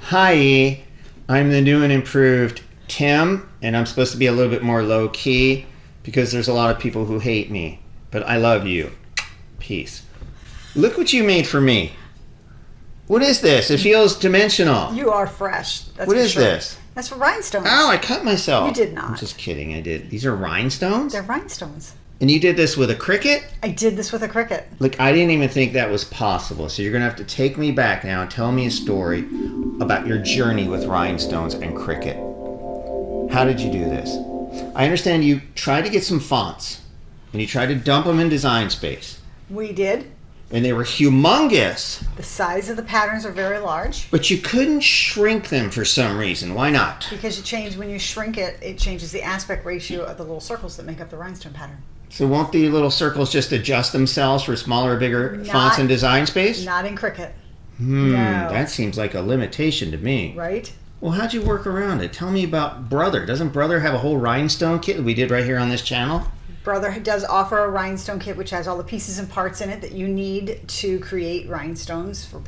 Hi, I'm the new and improved Tim, and I'm supposed to be a little bit more low-key because there's a lot of people who hate me, but I love you. Peace. Look what you made for me. What is this? It feels dimensional. You are fresh. That's What for is sure. this? That's for rhinestones. Oh, I cut myself. You did not. I'm just kidding, I did. These are rhinestones? They're rhinestones. And you did this with a Cricut? I did this with a Cricut. Look, I didn't even think that was possible. So you're going to have to take me back now and tell me a story about your journey with rhinestones and Cricut. How did you do this? I understand you tried to get some fonts and you tried to dump them in Design Space. We did. And they were humongous. The size of the patterns are very large. But you couldn't shrink them for some reason. Why not? Because when you shrink it, it changes the aspect ratio of the little circles that make up the rhinestone pattern. So won't the little circles just adjust themselves for smaller or bigger fonts in Design Space? Not in Cricut. No. That seems like a limitation to me. Right? Well, how'd you work around it? Tell me about Brother. Doesn't Brother have a whole rhinestone kit that we did right here on this channel? Brother does offer a rhinestone kit which has all the pieces and parts in it that you need to create rhinestones for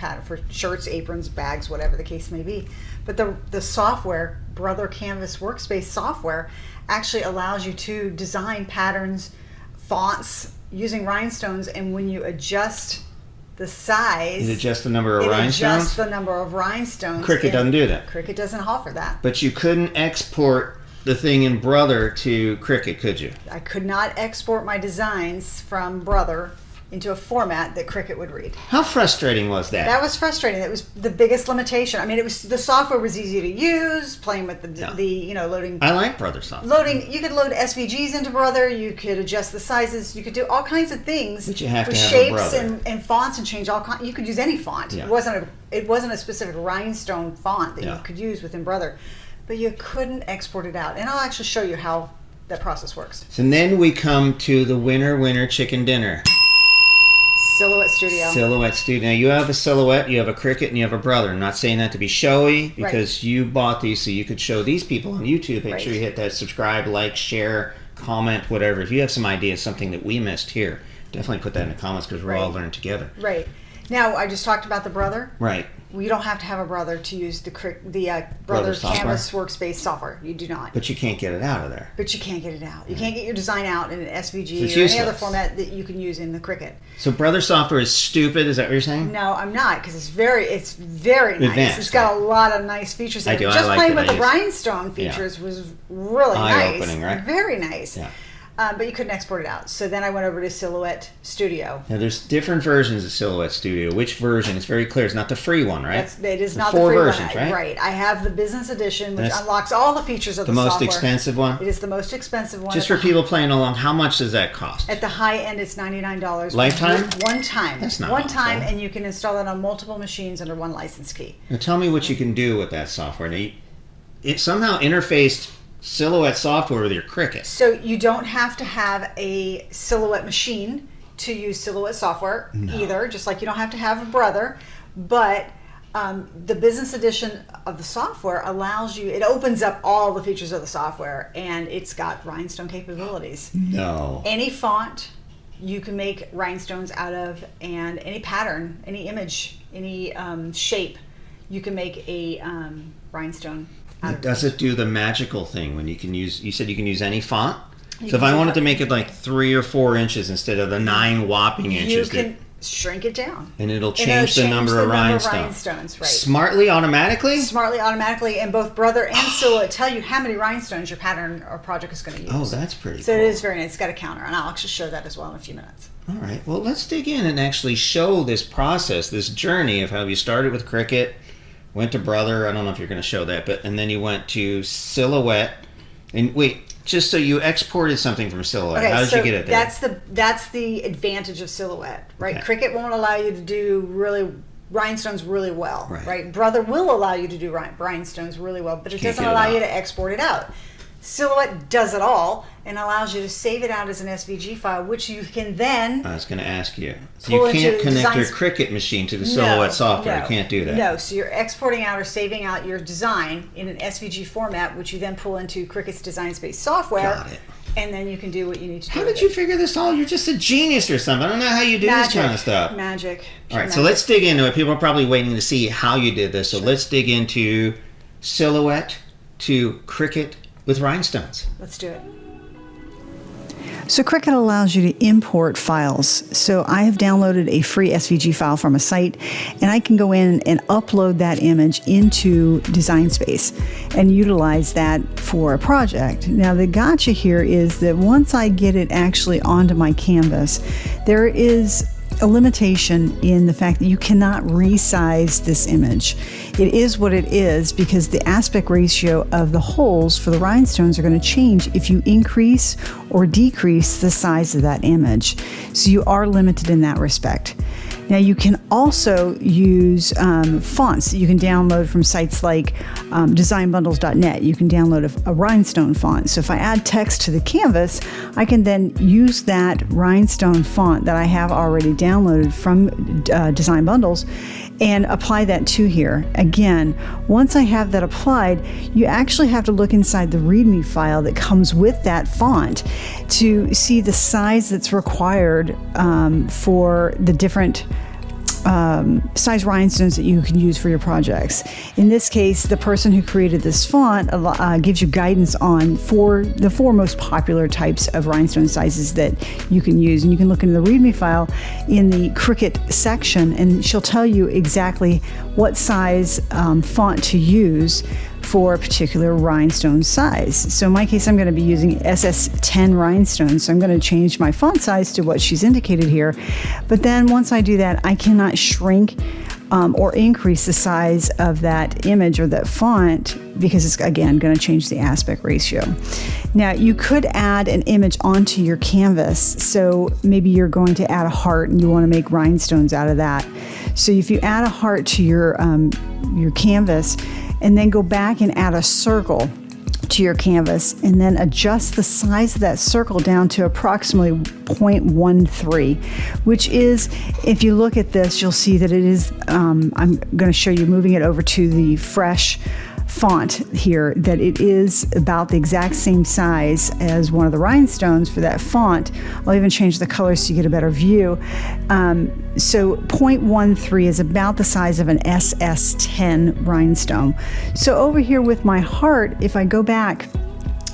shirts, aprons, bags, whatever the case may be. But the software, Brother Canvas Workspace software, actually allows you to design patterns, fonts using rhinestones, and when you adjust the size, It adjusts the number of rhinestones? It adjusts the number of rhinestones. Cricut doesn't do that. Cricut doesn't offer that. But you couldn't export the thing in Brother to Cricut, could you? I could not export my designs from Brother into a format that Cricut would read. How frustrating was that? That was frustrating. That was the biggest limitation. I mean, the software was easy to use, playing with the loading. I like Brother software. You could load SVGs into Brother. You could adjust the sizes. You could do all kinds of things. But you have with to have shapes a Brother. and fonts and change all kinds. You could use any font. Yeah. It wasn't a specific rhinestone font that you could use within Brother, but you couldn't export it out. And I'll actually show you how that process works. So then we come to the winner chicken dinner. Silhouette Studio. Silhouette Studio. Now you have a Silhouette, you have a Cricut, and you have a Brother. I'm not saying that to be showy because you bought these so you could show these people on YouTube. Make sure you hit that subscribe, like, share, comment, whatever. If you have some ideas, something that we missed here, definitely put that in the comments because we're all learning together. Right. Now, I just talked about the Brother. Right. You don't have to have a Brother to use the Brother Canvas Workspace software. You do not. But you can't get it out of there. But you can't get it out. You can't get your design out in an SVG So or any other format that you can use in the Cricut. So Brother software is stupid, is that what you're saying? No, I'm not, because it's very nice. Advanced, it's got a lot of nice features in it. I Just like playing it. with the rhinestone features was really nice. Eye-opening, right? Very nice. Yeah. But you couldn't export it out. So then I went over to Silhouette Studio. Now there's different versions of Silhouette Studio. Which version? It's very clear. It's not the free one, right? It is the not the four free versions, one. right? I have the business edition, which unlocks all the features of the software. The most expensive one? It is the most expensive one. Just for people playing along, how much does that cost? At the high end, it's $99. Lifetime? One time. That's not one awful. time, and you can install it on multiple machines under one license key. Now tell me what you can do with that software. Now, it somehow interfaced Silhouette software with your Cricut. So you don't have to have a Silhouette machine to use Silhouette software either, just like you don't have to have a Brother. But the business edition of the software allows you, it opens up all the features of the software, and it's got rhinestone capabilities. No. Any font you can make rhinestones out of, and any pattern, any image, any shape, you can make a rhinestone. Does it do the magical thing when you can use, you said you can use any font? So if I wanted to make it like 3 or 4 inches instead of the 9 whopping inches. You can shrink it down. And it'll change the number of rhinestones. Right. Smartly, automatically? Smartly, automatically, and both Brother and Silhouette tell you how many rhinestones your pattern or project is going to use. Oh, that's pretty cool. So it is very nice. It's got a counter, and I'll actually show that as well in a few minutes. All right. Well, let's dig in and actually show this process, this journey of how you started with Cricut, went to Brother. I don't know if you're going to show that, and then you went to Silhouette. And wait, just so you exported something from Silhouette. Okay, how did you get it there? That's the advantage of Silhouette, right? Okay. Cricut won't allow you to do rhinestones really well, right? Brother will allow you to do rhinestones really well, but it doesn't allow you to export it out. Silhouette does it all and allows you to save it out as an SVG file, which you can then. I was going to ask you. So you can't connect your Cricut machine to the Silhouette software. You can't do that. No, so you're exporting out or saving out your design in an SVG format, which you then pull into Cricut's Design Space software. Got it. And then you can do what you need to do. How did you figure this all? You're just a genius or something. I don't know how you do this kind of stuff. Magic. All right, so let's dig into it. People are probably waiting to see how you did this. So let's dig into Silhouette to Cricut with rhinestones. Let's do it. So Cricut allows you to import files. So I have downloaded a free SVG file from a site, and I can go in and upload that image into Design Space and utilize that for a project. Now the gotcha here is that once I get it actually onto my canvas, there is a limitation in the fact that you cannot resize this image. It is what it is because the aspect ratio of the holes for the rhinestones are going to change if you increase or decrease the size of that image. So you are limited in that respect. Now you can also use fonts that you can download from sites like designbundles.net. You can download a rhinestone font. So if I add text to the canvas, I can then use that rhinestone font that I have already downloaded from Design Bundles and apply that to here. Again, once I have that applied, you actually have to look inside the README file that comes with that font to see the size that's required for the different size rhinestones that you can use for your projects. In this case, the person who created this font gives you guidance on the four most popular types of rhinestone sizes that you can use. And you can look into the README file in the Cricut section, and she'll tell you exactly what size font to use for a particular rhinestone size. So in my case, I'm going to be using SS10 rhinestones. So I'm going to change my font size to what she's indicated here. But then once I do that, I cannot shrink or increase the size of that image or that font because it's, again, going to change the aspect ratio. Now, you could add an image onto your canvas. So maybe you're going to add a heart and you want to make rhinestones out of that. So if you add a heart to your canvas, and then go back and add a circle to your canvas and then adjust the size of that circle down to approximately 0.13, which is, if you look at this, you'll see that it is, I'm going to show you moving it over to the fresh font here, that it is about the exact same size as one of the rhinestones for that font. I'll even change the color so you get a better view. So 0.13 is about the size of an SS10 rhinestone. So over here with my heart, if I go back,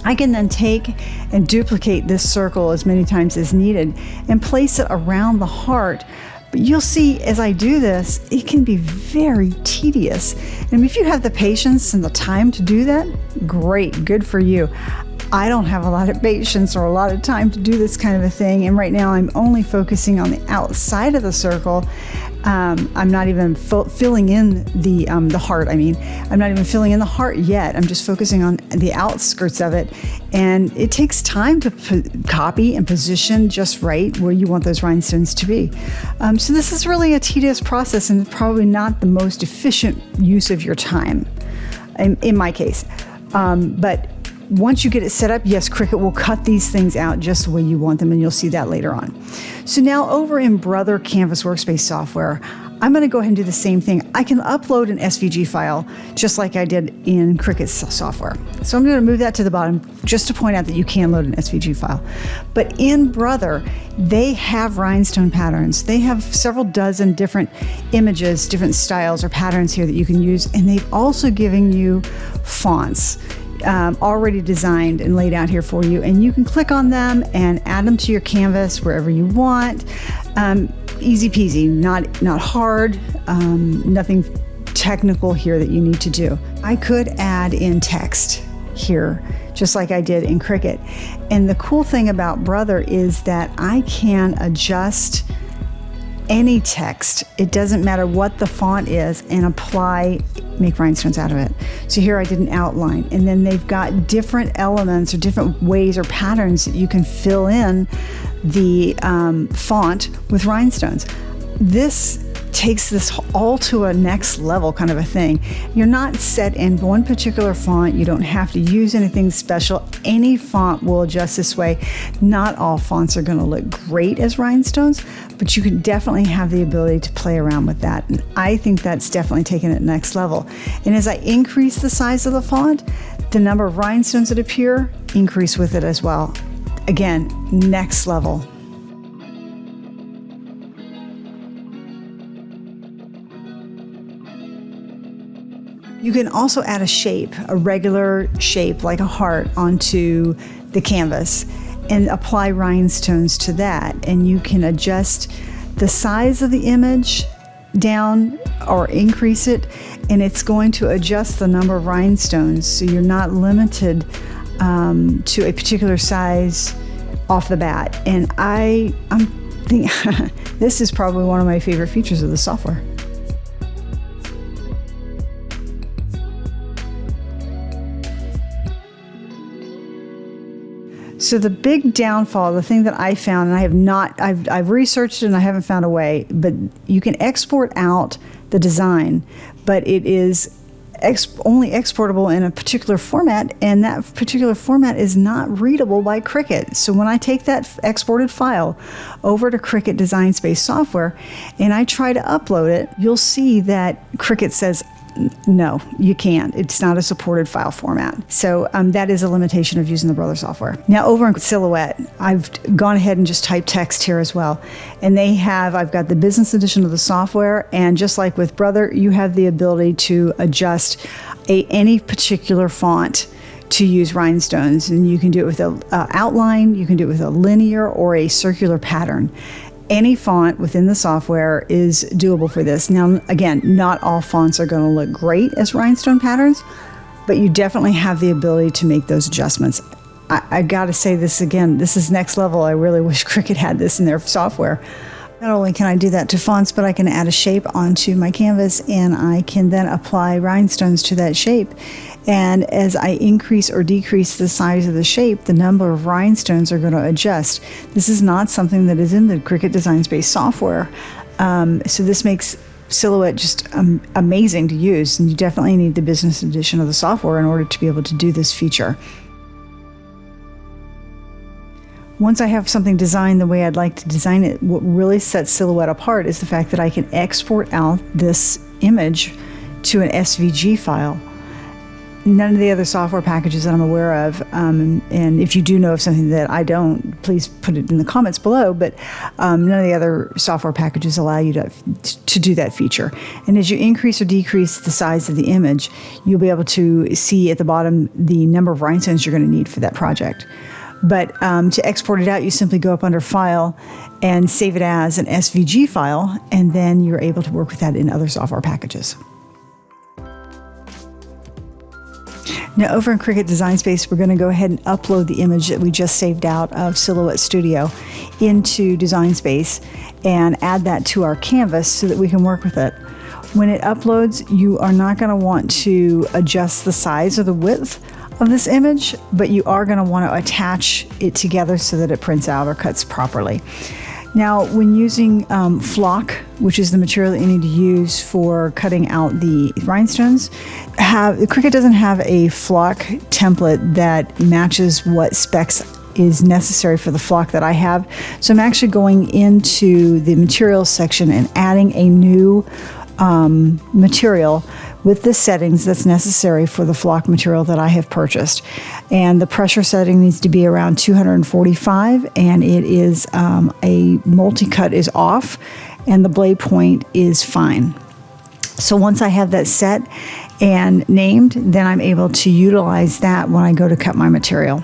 I can then take and duplicate this circle as many times as needed and place it around the heart. But you'll see as I do this, it can be very tedious. And if you have the patience and the time to do that, great, good for you. I don't have a lot of patience or a lot of time to do this kind of a thing. And right now I'm only focusing on the outside of the circle. I'm not even filling in the heart. I'm not even filling in the heart yet. I'm just focusing on the outskirts of it. And it takes time to copy and position just right where you want those rhinestones to be. So this is really a tedious process and probably not the most efficient use of your time, in my case. But once you get it set up, yes, Cricut will cut these things out just the way you want them, and you'll see that later on. So now over in Brother Canvas Workspace software, I'm going to go ahead and do the same thing. I can upload an SVG file just like I did in Cricut software. So I'm going to move that to the bottom just to point out that you can load an SVG file. But in Brother, they have rhinestone patterns. They have several dozen different images, different styles or patterns here that you can use, and they've also given you fonts already designed and laid out here for you, and you can click on them and add them to your canvas wherever you want. Easy peasy, not hard, nothing technical here that you need to do. I could add in text here just like I did in Cricut, and the cool thing about Brother is that I can adjust any text, it doesn't matter what the font is, and make rhinestones out of it. So here I did an outline, and then they've got different elements or different ways or patterns that you can fill in the font with rhinestones. This takes this all to a next level kind of a thing. You're not set in one particular font. You don't have to use anything special. Any font will adjust this way. Not all fonts are going to look great as rhinestones, but you can definitely have the ability to play around with that. And I think that's definitely taken it next level. And as I increase the size of the font, the number of rhinestones that appear increase with it as well. again, next level. You can also add a shape, a regular shape like a heart, onto the canvas and apply rhinestones to that. And you can adjust the size of the image down or increase it, and it's going to adjust the number of rhinestones, so you're not limited to a particular size off the bat. And I'm thinking this is probably one of my favorite features of the software. So the big downfall, the thing that I found, and I've researched it and I haven't found a way, but you can export out the design, but it is only exportable in a particular format, and that particular format is not readable by Cricut. So when I take that exported file over to Cricut Design Space software and I try to upload it, you'll see that Cricut says, no, you can't. It's not a supported file format. So that is a limitation of using the Brother software. Now over in Silhouette, I've gone ahead and just typed text here as well. And I've got the business edition of the software, and just like with Brother, you have the ability to adjust any particular font to use rhinestones. And you can do it with an outline, you can do it with a linear or a circular pattern. Any font within the software is doable for this. Now, again, not all fonts are going to look great as rhinestone patterns, but you definitely have the ability to make those adjustments. I got to say this again, this is next level. I really wish Cricut had this in their software. Not only can I do that to fonts, but I can add a shape onto my canvas, and I can then apply rhinestones to that shape. And as I increase or decrease the size of the shape, the number of rhinestones are going to adjust. This is not something that is in the Cricut Design Space software. So this makes Silhouette just amazing to use. And you definitely need the business edition of the software in order to be able to do this feature. Once I have something designed the way I'd like to design it, what really sets Silhouette apart is the fact that I can export out this image to an SVG file. None of the other software packages that I'm aware of, and if you do know of something that I don't, please put it in the comments below, but none of the other software packages allow you to do that feature. And as you increase or decrease the size of the image, you'll be able to see at the bottom the number of rhinestones you're going to need for that project. But to export it out, you simply go up under File and save it as an SVG file, and then you're able to work with that in other software packages. Now over in Cricut Design Space, we're going to go ahead and upload the image that we just saved out of Silhouette Studio into Design Space and add that to our canvas so that we can work with it. When it uploads, you are not going to want to adjust the size or the width of this image, but you are going to want to attach it together so that it prints out or cuts properly. Now, when using flock, which is the material that you need to use for cutting out the rhinestones, Cricut doesn't have a flock template that matches what specs is necessary for the flock that I have. So I'm actually going into the materials section and adding a new material with the settings that's necessary for the flock material that I have purchased. And the pressure setting needs to be around 245, and it is a multi-cut is off, and the blade point is fine. So once I have that set and named, then I'm able to utilize that when I go to cut my material.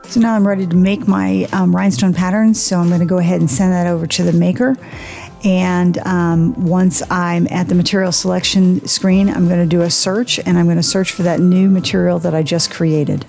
So now I'm ready to make my rhinestone patterns, so I'm going to go ahead and send that over to the maker. And once I'm at the material selection screen, I'm going to do a search, and I'm going to search for that new material that I just created.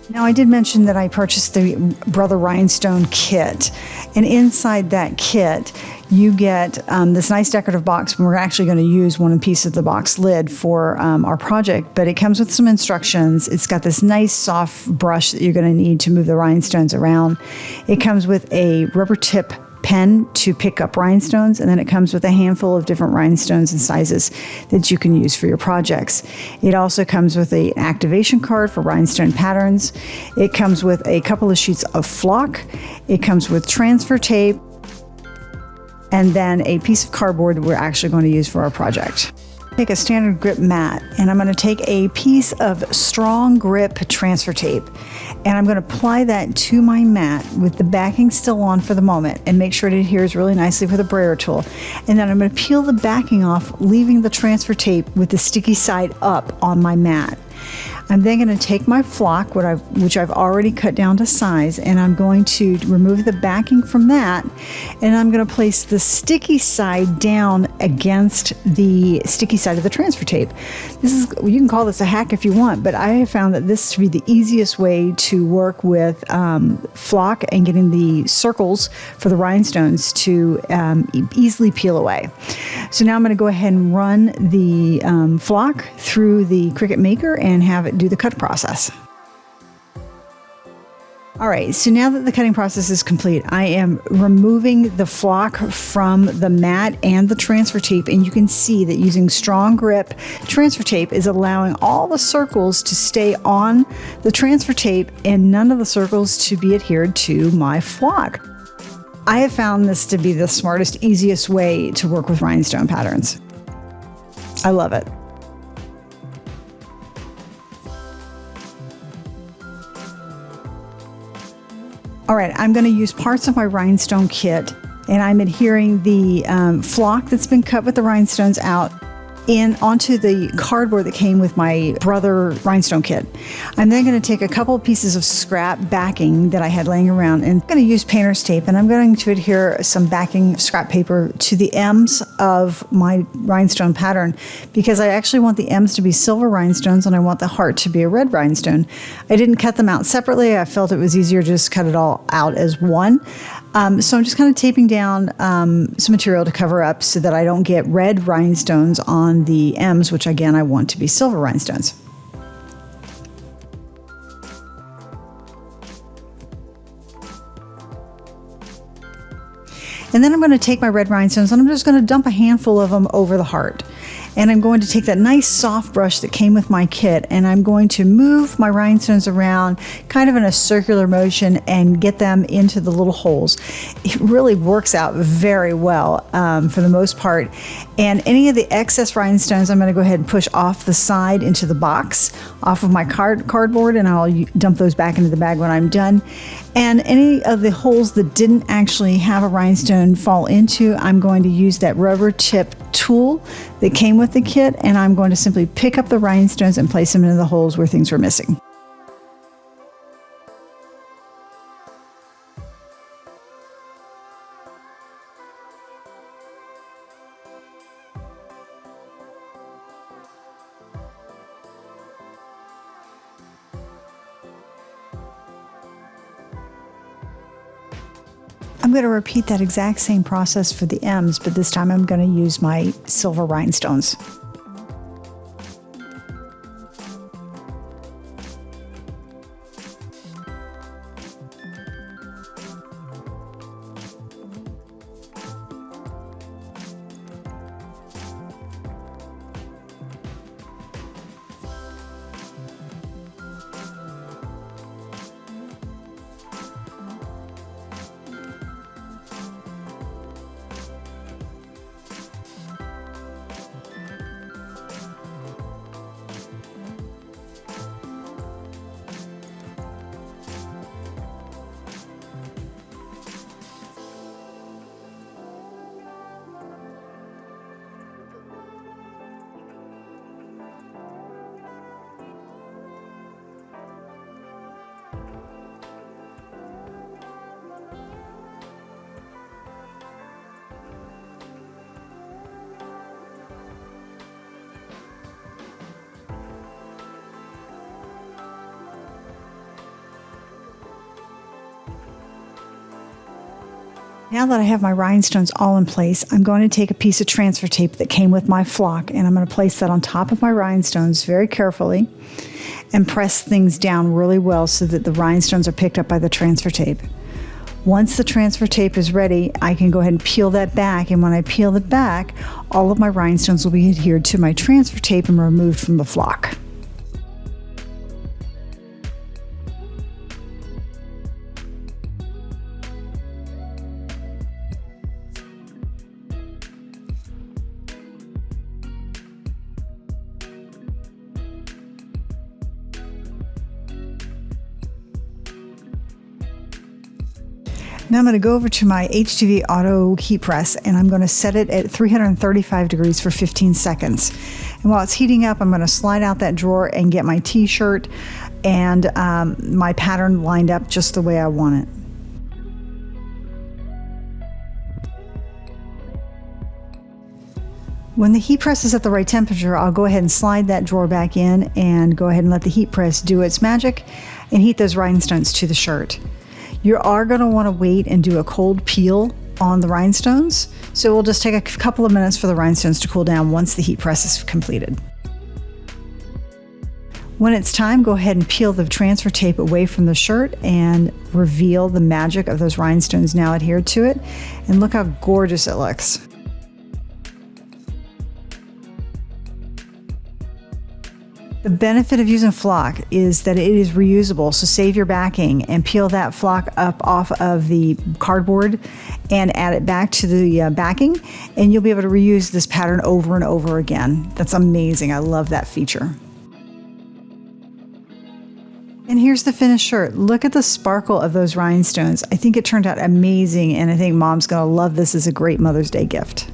Now, I did mention that I purchased the Brother Rhinestone kit, and inside that kit, you get this nice decorative box, and we're actually going to use one piece of the box lid for our project, but it comes with some instructions. It's got this nice soft brush that you're going to need to move the rhinestones around. It comes with a rubber tip pen to pick up rhinestones, and then it comes with a handful of different rhinestones and sizes that you can use for your projects. It also comes with an activation card for rhinestone patterns. It comes with a couple of sheets of flock. It comes with transfer tape, and then a piece of cardboard that we're actually going to use for our project. Take a standard grip mat, and I'm going to take a piece of strong grip transfer tape, and I'm going to apply that to my mat with the backing still on for the moment, and make sure it adheres really nicely with a brayer tool. And then I'm going to peel the backing off, leaving the transfer tape with the sticky side up on my mat. I'm then going to take my flock, which I've already cut down to size, and I'm going to remove the backing from that, and I'm going to place the sticky side down against the sticky side of the transfer tape. You can call this a hack if you want, but I have found that this to be the easiest way to work with flock and getting the circles for the rhinestones to easily peel away. So now I'm going to go ahead and run the flock through the Cricut Maker and have it do the cut process. All right, so now that the cutting process is complete, I am removing the flock from the mat and the transfer tape, and you can see that using strong grip transfer tape is allowing all the circles to stay on the transfer tape and none of the circles to be adhered to my flock. I have found this to be the smartest, easiest way to work with rhinestone patterns. I love it. All right, I'm going to use parts of my rhinestone kit, and I'm adhering the flock that's been cut with the rhinestones out onto the cardboard that came with my brother rhinestone kit. I'm then going to take a couple of pieces of scrap backing that I had laying around, and I'm going to use painter's tape, and I'm going to adhere some backing scrap paper to the M's of my rhinestone pattern, because I actually want the M's to be silver rhinestones and I want the heart to be a red rhinestone. I didn't cut them out separately. I felt it was easier to just cut it all out as one. So I'm just kind of taping down some material to cover up so that I don't get red rhinestones on the M's, which again I want to be silver rhinestones. And then I'm going to take my red rhinestones and I'm just going to dump a handful of them over the heart. And I'm going to take that nice soft brush that came with my kit, and I'm going to move my rhinestones around kind of in a circular motion and get them into the little holes. It really works out very well for the most part. And any of the excess rhinestones, I'm going to go ahead and push off the side into the box, off of my cardboard, and I'll dump those back into the bag when I'm done. And any of the holes that didn't actually have a rhinestone fall into, I'm going to use that rubber tip tool that came with the kit, and I'm going to simply pick up the rhinestones and place them into the holes where things were missing. I'm going to repeat that exact same process for the M's, but this time I'm going to use my silver rhinestones. Now that I have my rhinestones all in place, I'm going to take a piece of transfer tape that came with my flock, and I'm going to place that on top of my rhinestones very carefully and press things down really well so that the rhinestones are picked up by the transfer tape. Once the transfer tape is ready, I can go ahead and peel that back, and when I peel it back, all of my rhinestones will be adhered to my transfer tape and removed from the flock. Now I'm going to go over to my HTV auto heat press, and I'm going to set it at 335 degrees for 15 seconds. And while it's heating up, I'm going to slide out that drawer and get my t-shirt and my pattern lined up just the way I want it. When the heat press is at the right temperature, I'll go ahead and slide that drawer back in and go ahead and let the heat press do its magic and heat those rhinestones to the shirt. You are going to want to wait and do a cold peel on the rhinestones, so we'll just take a couple of minutes for the rhinestones to cool down once the heat press is completed. When it's time, go ahead and peel the transfer tape away from the shirt and reveal the magic of those rhinestones now adhered to it, and look how gorgeous it looks. The benefit of using flock is that it is reusable, so save your backing and peel that flock up off of the cardboard and add it back to the backing, and you'll be able to reuse this pattern over and over again. That's amazing. I love that feature. And here's the finished shirt. Look at the sparkle of those rhinestones. I think it turned out amazing, and I think Mom's going to love this as a great Mother's Day gift.